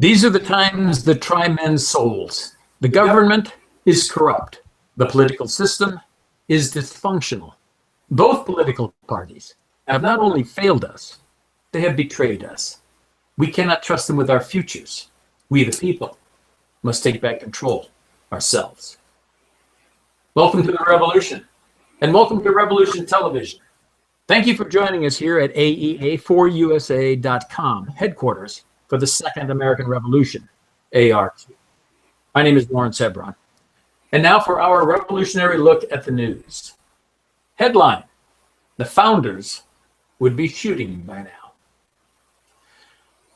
These are the times that try men's souls. The government is corrupt. The political system is dysfunctional. Both political parties have not only failed us, they have betrayed us. We cannot trust them with our futures. We, the people, must take back control ourselves. Welcome to the revolution, and welcome to Revolution Television. Thank you for joining us here at AEA4USA.com, headquarters for the Second American Revolution, AR2. My name is Lawrence Hebron. And now for our revolutionary look at the news. Headline: the founders would be shooting by now.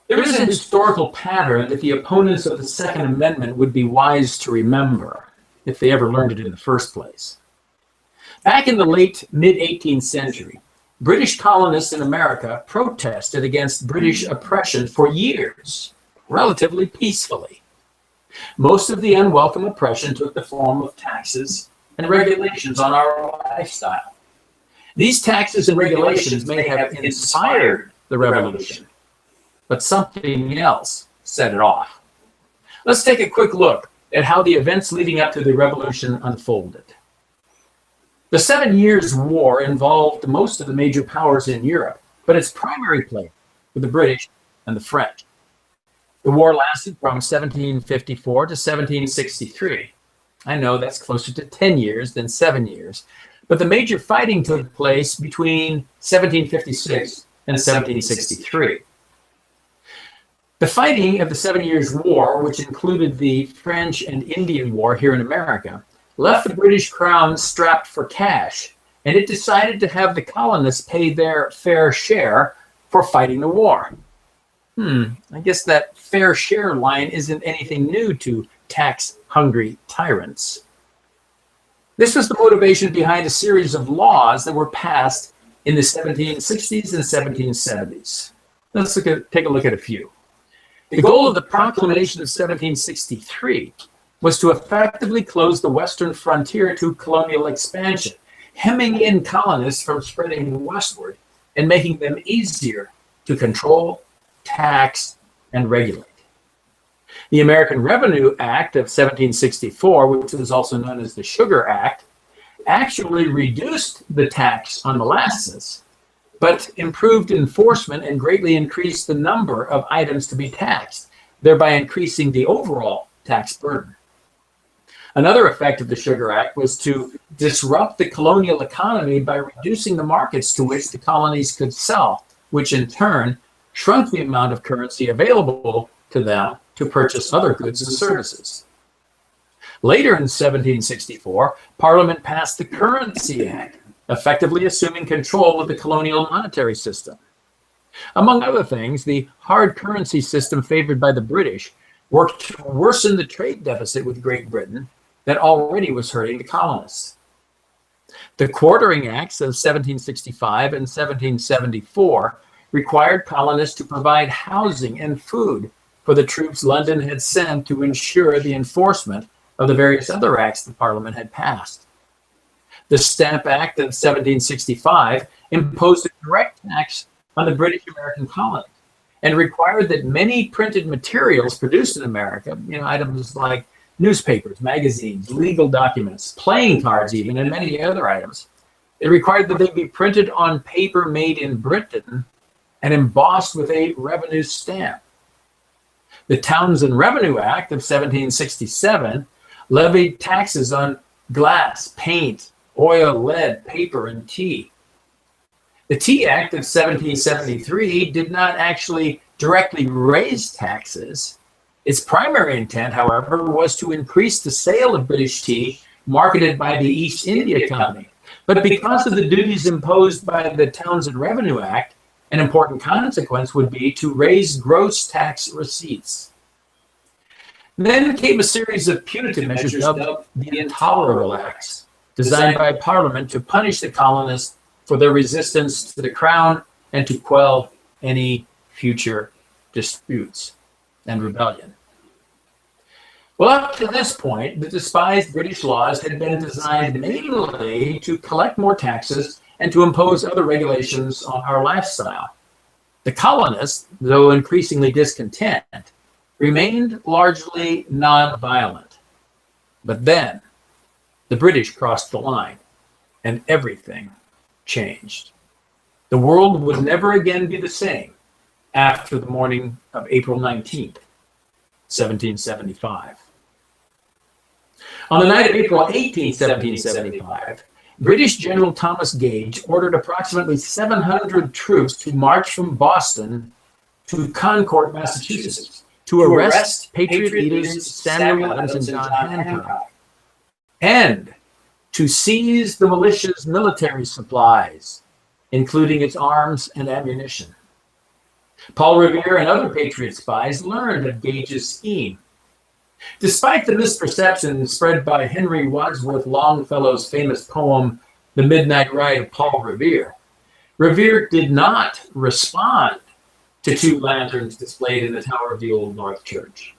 There is a historical pattern that the opponents of the Second Amendment would be wise to remember, if they ever learned it in the first place. Back in the late mid-18th century, British colonists in America protested against British oppression for years, relatively peacefully. Most of the unwelcome oppression took the form of taxes and regulations on our lifestyle. These taxes and regulations may have inspired the revolution, but something else set it off. Let's take a quick look at how the events leading up to the revolution unfolded. The 7 Years' War involved most of the major powers in Europe, but its primary player were the British and the French. The war lasted from 1754 to 1763. I know that's closer to 10 years than 7 years, but the major fighting took place between 1756 and 1763. The fighting of the 7 Years' War, which included the French and Indian War here in America, left the British Crown strapped for cash, and it decided to have the colonists pay their fair share for fighting the war. I guess that fair share line isn't anything new to tax-hungry tyrants. This was the motivation behind a series of laws that were passed in the 1760s and 1770s. Let's take a look at a few. The goal of the Proclamation of 1763 was to effectively close the western frontier to colonial expansion, hemming in colonists from spreading westward and making them easier to control, tax, and regulate. The American Revenue Act of 1764, which was also known as the Sugar Act, actually reduced the tax on molasses, but improved enforcement and greatly increased the number of items to be taxed, thereby increasing the overall tax burden. Another effect of the Sugar Act was to disrupt the colonial economy by reducing the markets to which the colonies could sell, which in turn shrunk the amount of currency available to them to purchase other goods and services. Later in 1764, Parliament passed the Currency Act, effectively assuming control of the colonial monetary system. Among other things, the hard currency system favored by the British worked to worsen the trade deficit with Great Britain that already was hurting the colonists. The Quartering Acts of 1765 and 1774 required colonists to provide housing and food for the troops London had sent to ensure the enforcement of the various other acts the Parliament had passed. The Stamp Act of 1765 imposed a direct tax on the British American colonies and required that many printed materials produced in America, items like newspapers, magazines, legal documents, playing cards even, and many other items, it required that they be printed on paper made in Britain and embossed with a revenue stamp. The Townshend Revenue Act of 1767 levied taxes on glass, paint, oil, lead, paper, and tea. The Tea Act of 1773 did not actually directly raise taxes. Its primary intent, however, was to increase the sale of British tea marketed by the East India Company. But because of the duties imposed by the Townshend Revenue Act, an important consequence would be to raise gross tax receipts. Then came a series of punitive measures dubbed the Intolerable Acts, designed by Parliament to punish the colonists for their resistance to the Crown and to quell any future disputes and rebellion. Well, up to this point, the despised British laws had been designed mainly to collect more taxes and to impose other regulations on our lifestyle. The colonists, though increasingly discontent, remained largely nonviolent. But then the British crossed the line and everything changed. The world would never again be the same after the morning of April 19th, 1775. On the night of April 18th, 1775, British General Thomas Gage ordered approximately 700 troops to march from Boston to Concord, Massachusetts, to arrest Patriot leaders Samuel Adams and John Hancock, and to seize the militia's military supplies, including its arms and ammunition. Paul Revere and other Patriot spies learned of Gage's scheme. Despite the misperception spread by Henry Wadsworth Longfellow's famous poem, The Midnight Ride of Paul Revere, Revere did not respond to two lanterns displayed in the tower of the Old North Church.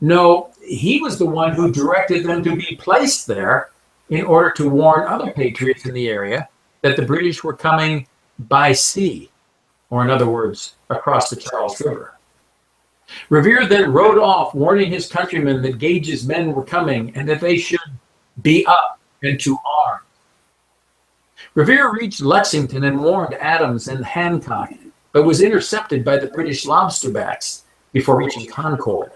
No, he was the one who directed them to be placed there in order to warn other patriots in the area that the British were coming by sea, or in other words, across the Charles River. Revere then rode off, warning his countrymen that Gage's men were coming and that they should be up and to arms. Revere reached Lexington and warned Adams and Hancock, but was intercepted by the British lobsterbacks before reaching Concord.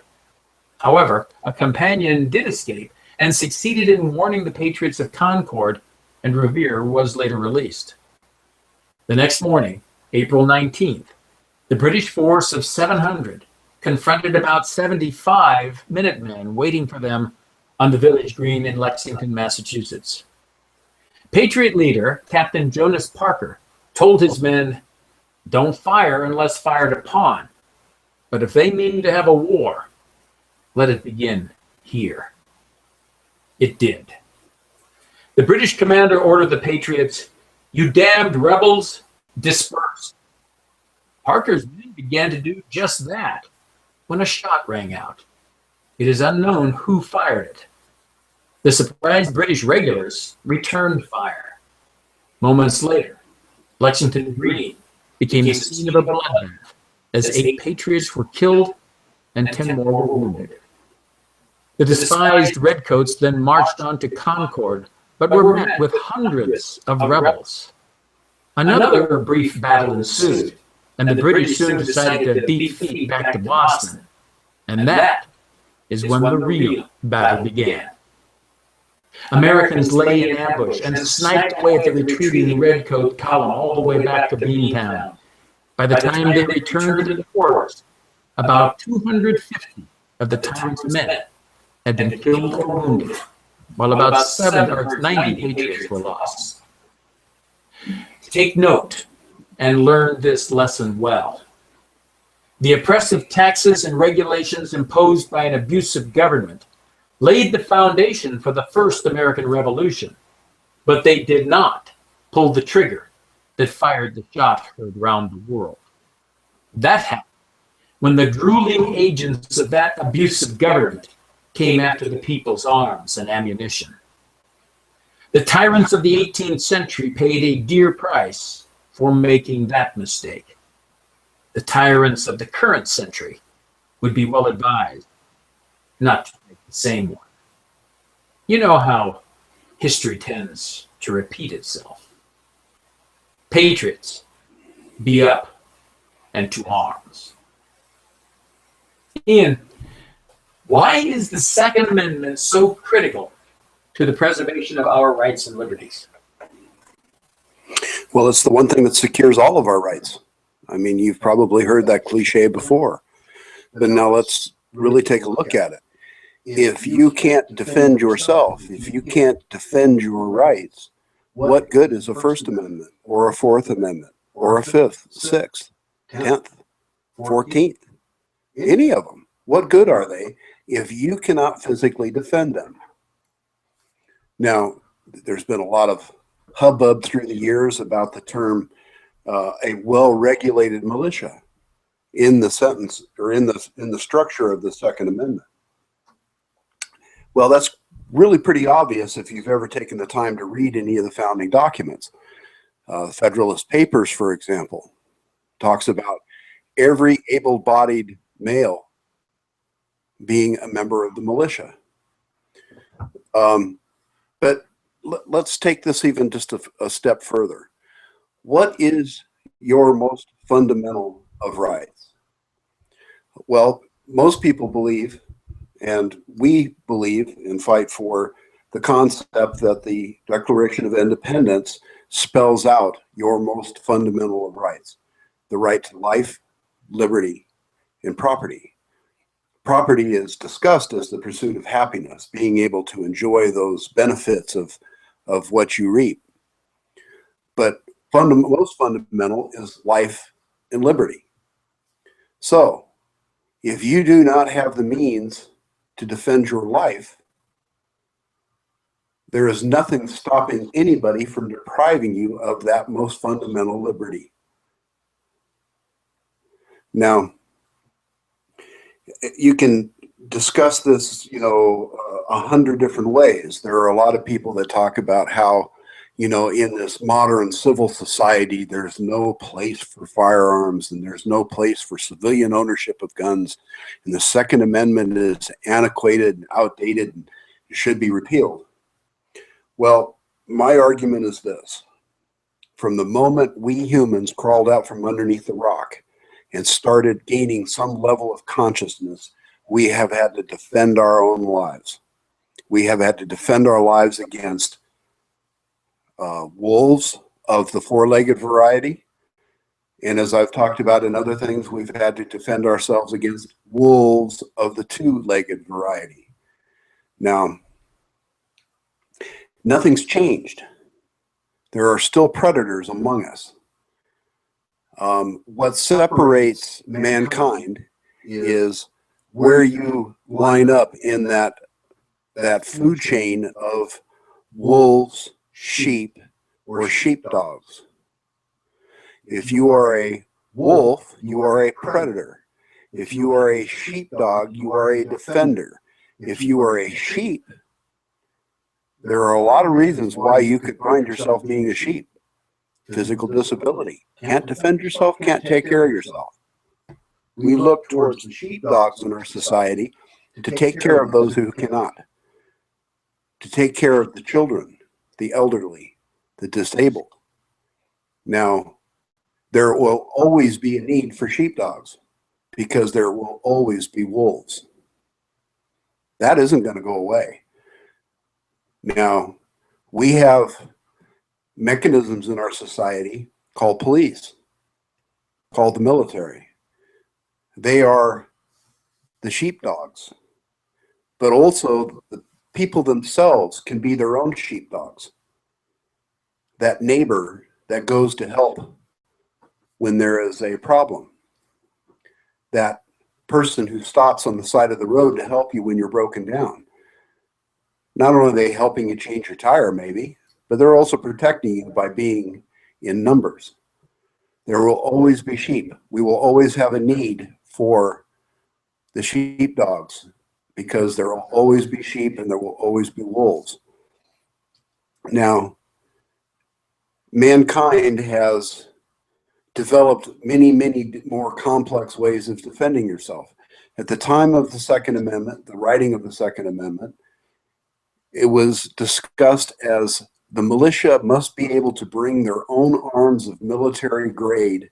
However, a companion did escape and succeeded in warning the Patriots of Concord, and Revere was later released. The next morning, April 19th, the British force of 700 confronted about 75 Minutemen waiting for them on the village green in Lexington, Massachusetts. Patriot leader Captain Jonas Parker told his men, "Don't fire unless fired upon, but if they mean to have a war, let it begin here." It did. The British commander ordered the Patriots, "You damned rebels, disperse." Parker's men began to do just that when a shot rang out. It is unknown who fired it. The surprised British regulars returned fire. Moments later, Lexington Green became the scene of a bloodbath as 8 patriots were killed and 10 more were wounded. The despised redcoats then marched on to Concord, but were met with hundreds of rebels. Another brief battle ensued, and the British soon decided to beat feet back to Boston. And that is when the real battle began. Americans lay in ambush and sniped away at the retreating redcoat column all the way back to Beantown. By the time they returned to the forest, about 250 of the tyrant's men had been killed or wounded, while about 7 or 90 patriots were lost. Take note and learn this lesson well. The oppressive taxes and regulations imposed by an abusive government laid the foundation for the first American Revolution, but they did not pull the trigger that fired the shot heard around the world. That happened when the drooling agents of that abusive government came after the people's arms and ammunition. The tyrants of the 18th century paid a dear price for making that mistake. The tyrants of the current century would be well advised not to make the same one. You know how history tends to repeat itself. Patriots, be up and to arms. Ian, why is the Second Amendment so critical to the preservation of our rights and liberties? Well, it's the one thing that secures all of our rights. I mean, you've probably heard that cliche before, but now let's really take a look at it. If you can't defend yourself, if you can't defend your rights, what good is a First Amendment or a Fourth Amendment or a Fifth, Sixth, 10th, 14th, any of them? What good are they if you cannot physically defend them? Now, there's been a lot of hubbub through the years about the term a well-regulated militia in the sentence or in the structure of the Second Amendment. Well, that's really pretty obvious if you've ever taken the time to read any of the founding documents. Federalist Papers, for example, talks about every able-bodied male being a member of the militia. But let's take this even just a step further. What is your most fundamental of rights? Well, most people believe, and we believe and fight for, the concept that the Declaration of Independence spells out your most fundamental of rights: the right to life, liberty, and property. Property is discussed as the pursuit of happiness, being able to enjoy those benefits of what you reap. But most fundamental is life and liberty. So if you do not have the means to defend your life, there is nothing stopping anybody from depriving you of that most fundamental liberty. Now, you can discuss this, 100 different ways. There are a lot of people that talk about how, in this modern civil society, there's no place for firearms and there's no place for civilian ownership of guns. And the Second Amendment is antiquated and outdated and should be repealed. Well, my argument is this: from the moment we humans crawled out from underneath the rock and started gaining some level of consciousness, we have had to defend our own lives. We have had to defend our lives against wolves of the four-legged variety. And as I've talked about in other things, we've had to defend ourselves against wolves of the two-legged variety. Now, nothing's changed. There are still predators among us. What separates mankind is where you line up in that food chain of wolves, sheep, or sheepdogs. If you are a wolf, you are a predator. If you are a sheepdog, you are a defender. If you are a sheep, there are a lot of reasons why you could find yourself being a sheep. Physical disability, can't defend yourself, can't take care of yourself. We look towards the sheepdogs in our society to take care of those who cannot, to take care of the children, the elderly, the disabled. Now, there will always be a need for sheepdogs because there will always be wolves. That isn't going to go away. Now, we have mechanisms in our society called police, called the military. They are the sheepdogs, but also the people themselves can be their own sheepdogs. That neighbor that goes to help when there is a problem. That person who stops on the side of the road to help you when you're broken down. Not only are they helping you change your tire, maybe, but they're also protecting you by being in numbers. There will always be sheep. We will always have a need for the sheepdogs because there will always be sheep and there will always be wolves. Now, mankind has developed many, many more complex ways of defending yourself. At the time of the Second Amendment, the writing of the Second Amendment, it was discussed as the militia must be able to bring their own arms of military grade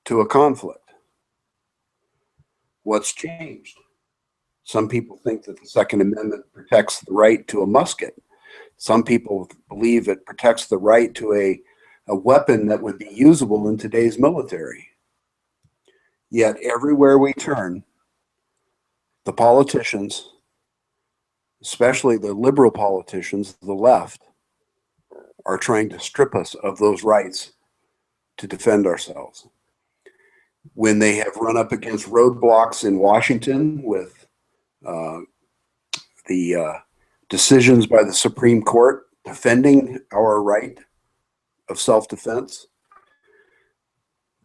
to a conflict. What's changed? Some people think that the Second Amendment protects the right to a musket. Some people believe it protects the right to a weapon that would be usable in today's military. Yet everywhere we turn, the politicians, especially the liberal politicians, the left, are trying to strip us of those rights to defend ourselves. When they have run up against roadblocks in Washington with the decisions by the Supreme Court defending our right of self-defense,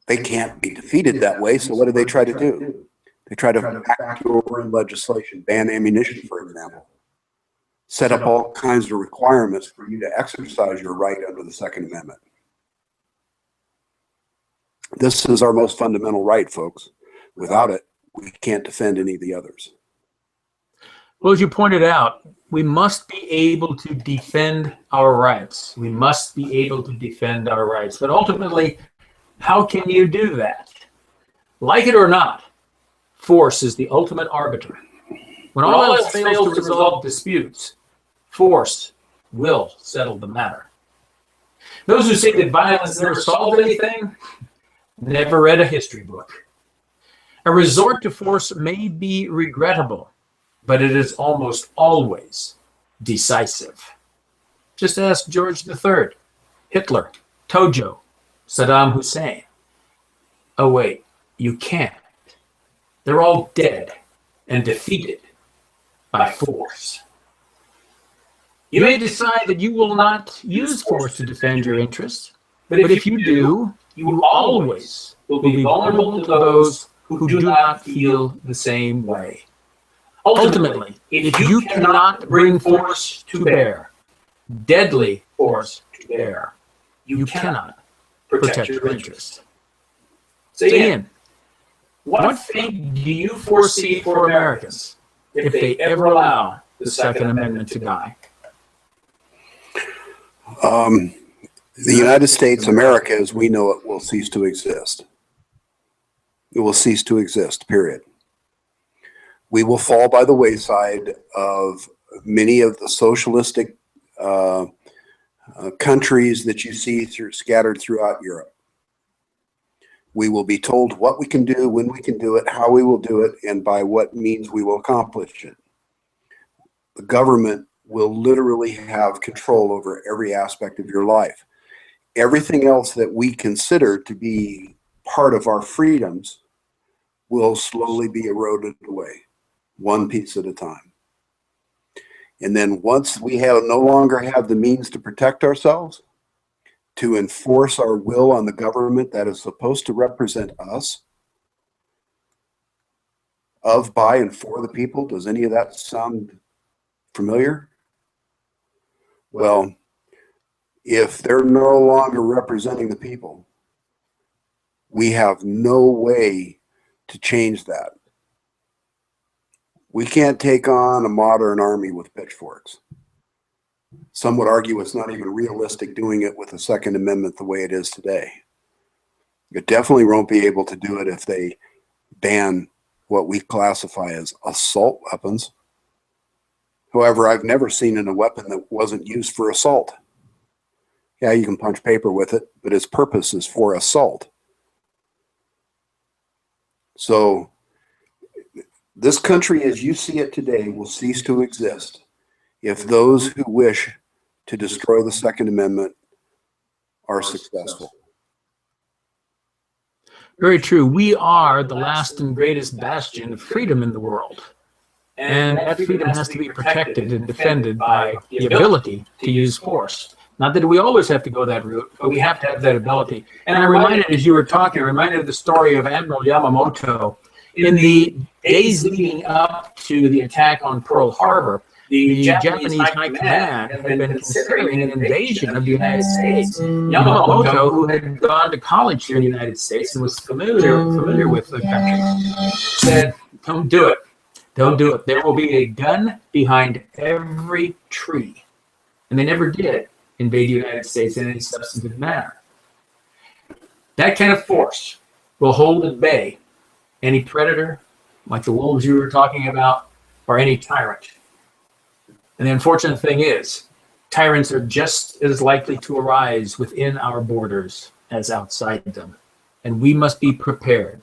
they can't be defeated that way. So what do they try to do? They try to back you over in legislation, ban ammunition, for example, set up all kinds of requirements for you to exercise your right under the Second Amendment. This is our most fundamental right, folks. Without it, we can't defend any of the others. Well, as you pointed out, we must be able to defend our rights. We must be able to defend our rights. But ultimately, how can you do that? Like it or not, force is the ultimate arbiter. When all else fails to resolve disputes, force will settle the matter. Those who say that violence never solved anything never read a history book. A resort to force may be regrettable, but it is almost always decisive. Just ask George III, Hitler, Tojo, Saddam Hussein. Oh wait, you can't. They're all dead and defeated by force. You may decide that you will not use force to defend your interests, but if you do, you always will be vulnerable to those who do not feel the same way. Ultimately, if you cannot bring force to bear, deadly force to bear, you cannot protect your interests. So Ian, what fate do you foresee for Americans if they ever allow the Second Amendment to die? The United States, America as we know it, will cease to exist. It will cease to exist, period. We will fall by the wayside of many of the socialistic countries that you see scattered throughout Europe. We will be told what we can do, when we can do it, how we will do it, and by what means we will accomplish it. The government will literally have control over every aspect of your life. Everything else that we consider to be part of our freedoms will slowly be eroded away, one piece at a time. And then once we no longer have the means to protect ourselves, to enforce our will on the government that is supposed to represent us, of, by, and for the people, does any of that sound familiar? Well, if they're no longer representing the people, we have no way to change that. We can't take on a modern army with pitchforks. Some would argue it's not even realistic doing it with the Second Amendment the way it is today. You definitely won't be able to do it if they ban what we classify as assault weapons. However, I've never seen a weapon that wasn't used for assault. Yeah, you can punch paper with it, but its purpose is for assault. So this country as you see it today will cease to exist if those who wish to destroy the Second Amendment are successful. Very true. We are the last and greatest bastion of freedom in the world. And that freedom has to be protected and defended by the ability to use force. Not that we always have to go that route, but we have to have that ability. And I'm reminded, as you were talking, of the story of Admiral Yamamoto. In the days leading up to the attack on Pearl Harbor, the Japanese High Command had been considering an invasion of the United States. Yamamoto, who had gone to college here in the United States and was familiar with the country, said, "Don't do it. Don't do it. There will be a gun behind every tree." And they never did invade the United States in any substantive manner. That kind of force will hold at bay any predator, like the wolves you were talking about, or any tyrant. And the unfortunate thing is, tyrants are just as likely to arise within our borders as outside them. And we must be prepared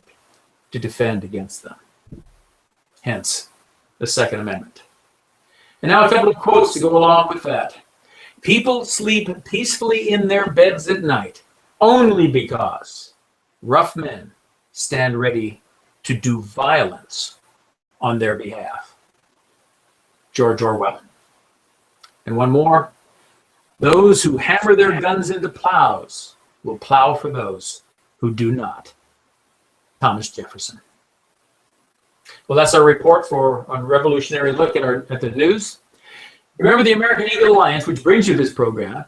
to defend against them. Hence, the Second Amendment. And now a couple of quotes to go along with that. People sleep peacefully in their beds at night only because rough men stand ready to do violence on their behalf. George Orwell. And one more. Those who hammer their guns into plows will plow for those who do not. Thomas Jefferson. Well, that's our report on Revolutionary Look at the news. Remember, the American Eagle Alliance, which brings you this program,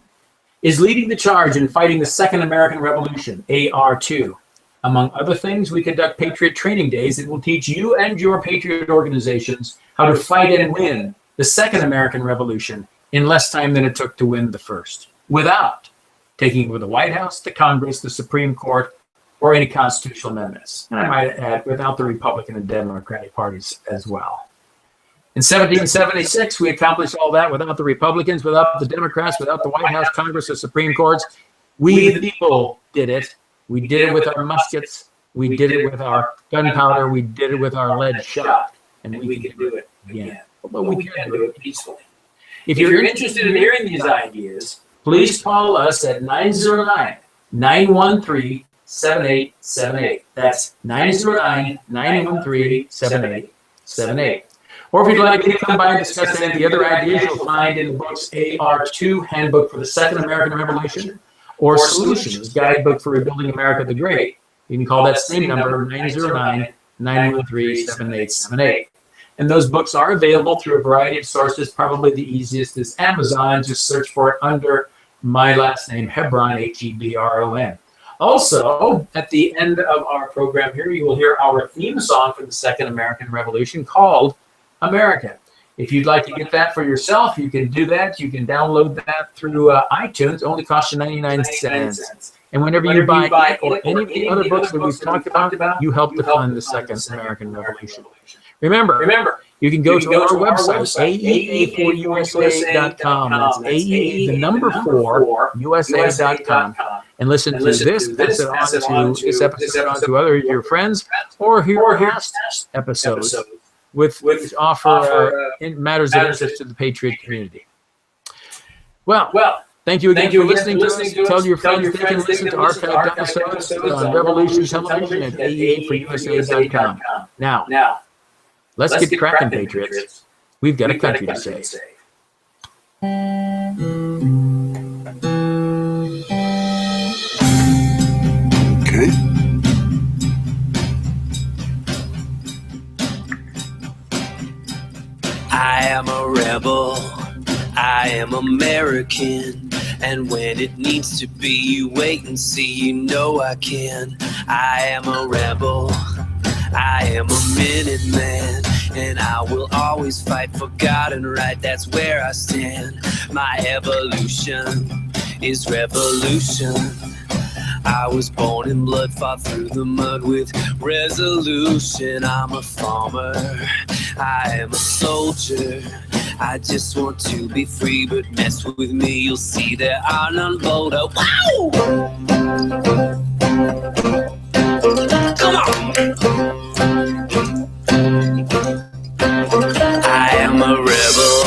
is leading the charge in fighting the Second American Revolution, AR2. Among other things, we conduct Patriot Training Days that will teach you and your Patriot organizations how to fight and win the Second American Revolution in less time than it took to win the first, without taking over the White House, the Congress, the Supreme Court, or any constitutional amendments. And I might add, without the Republican and Democratic parties as well. In 1776, we accomplished all that without the Republicans, without the Democrats, without the White House, Congress, or Supreme Courts. We, the people, did it. We did it with our muskets. We did it with our gunpowder. We did it with our lead shot. And we can do it again. But we can do it peacefully. If you're interested in hearing these ideas, please call us at 909-913-7878. That's 909-913-7878. Or if you'd like me to come by and discuss any of the other ideas you'll find in the books AR2, Handbook for the Second American Revolution, or Solutions, Guidebook for Rebuilding America the Great, you can call that same number, 909-913-7878. And those books are available through a variety of sources. Probably the easiest is Amazon. Just search for it under my last name, Hebron, Hebron. Also, at the end of our program here, you will hear our theme song for the Second American Revolution called America. If you'd like to get that for yourself, you can do that. You can download that through iTunes. It only costs you 99 cents. And whenever you buy it or any of the other books that we've talked about, you help to fund the Second American Revolution. Remember, you can go to our website, aea4usa.com. That's AEA, the number 4, USA.com. And listen to this episode on to other of your friends, or hear past episodes which offer matters of interest to the Patriot community. Well, thank you again for listening to us. Tell your friends they can listen to archived episodes on Revolution Television at aea4usa.com. Now, let's get cracking, Patriots. We've got a country to save. Okay. I am a rebel. I am American. And when it needs to be, you wait and see, you know I can. I am a rebel. I am a Minuteman, and I will always fight for God and right, that's where I stand. My evolution is revolution. I was born in blood, fought through the mud with resolution. I'm a farmer, I am a soldier. I just want to be free, but mess with me, you'll see there are none bolder. Wow! Come on! I am a rebel,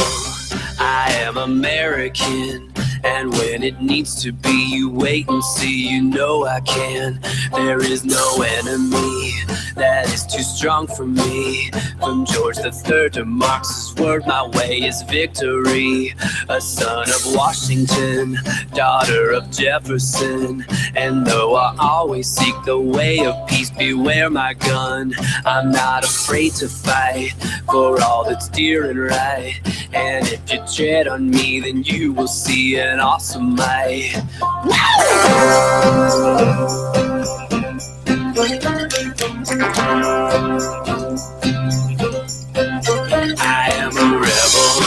I am American, and when it needs to be, you wait and see, you know I can. There is no enemy that is too strong for me. From George III to Marx's word, my way is victory. A son of Washington, daughter of Jefferson. And though I always seek the way of peace, beware my gun. I'm not afraid to fight for all that's dear and right. And if you tread on me, then you will see an awesome light. I am a rebel,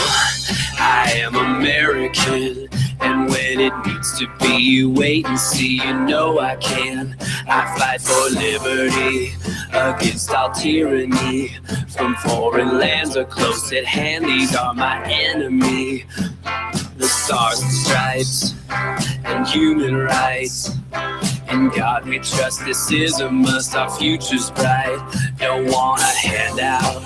I am American, and when it needs to be, you wait and see, you know I can. I fight for liberty against all tyranny. From foreign lands or close at hand, these are my enemy. The stars and stripes and human rights. In God we trust, this is a must, our future's bright. Don't want a handout,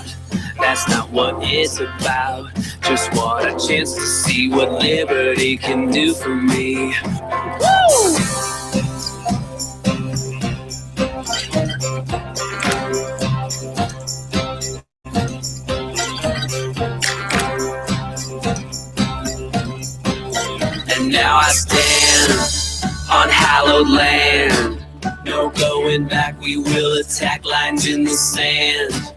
that's not what it's about. Just want a chance to see what liberty can do for me. Woo! And now I stand on hallowed land. No going back, we will attack lines in the sand.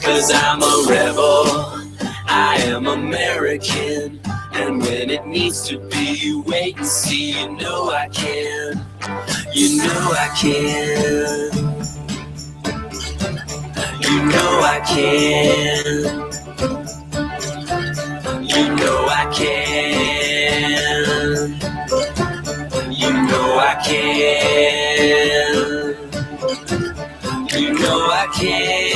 'Cause I'm a rebel, I am American. And when it needs to be, you wait and see, you know I can. You know I can. You know I can. You know I can. You know I can. You know I can.